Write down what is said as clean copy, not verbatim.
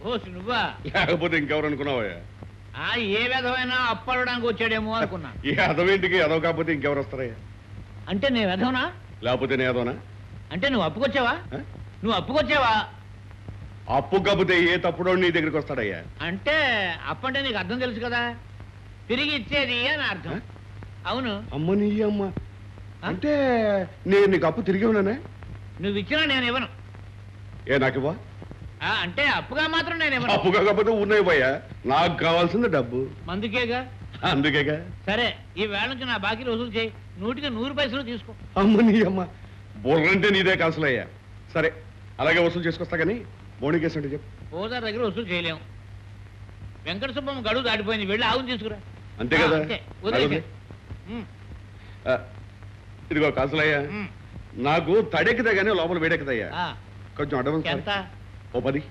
ఓ నువ్వా? లేకపోతే ఇంకెవరు అనుకున్నావయ్యా? ఏ విధమైనా అప్పడడానికి వచ్చాడేమో అనుకున్నా. ఈ అదవేంటికి అదవ కాకపోతే ఇంకెవరు వస్తారయ్యా? అంటే నేను వెధవనా? లేకపోతే నేను అదవనా? అంటే నువ్వు అప్పుకొచ్చావా? నువ్వు అప్పుకొచ్చావా? అప్పు కాకపోతే ఏ తప్పుడో నీ దగ్గరికి వస్తాడయ్యా? అంటే అప్పంటే నీకు అర్థం తెలుసు కదా, తిరిగి ఇచ్చేది అని అర్థం. అవును. అమ్మ నీ అమ్మ, అంటే నేను నీకు అప్పు తిరిగి ఉన్నానే? నువ్వు ఇచ్చినా నేను ఇవ్వను. ఏ నాకు ఇవ్వ? అంటే అప్పుగా మాత్రం నేను ఇవ్వను. అప్పు కాకపోతే ఉన్నాయి పోయా, నాకు కావాల్సింది డబ్బు. అందుకేగా. అందుకేగా. సరే ఈ వేళ నుంచి నా బాకీలు వసూలు చేయి, 100కి 100 పైసలు తీసుకో. అమ్మ నీ అమ్మ, బుర్రంటే నీదే కాసులయ్యా. సరే అలాగే వసూలు చేసుకొస్తా కానీ బోణికేసి అంటే చెప్పు. ఓదార్ దగ్గర వసూలు చేయలేము. వెంకట సుబ్బమ్మ గడువు దాటిపోయింది, వెళ్ళి ఆవును తీసుకురా. అంతే కదా. ఇదిగో కాసులయ్యా, నాకు తడెక్కుదా కానీ లోపల వేడెక్కుదయ్యా. కొంచెం అడ్వాన్స్. ఎంత? ఓ 10.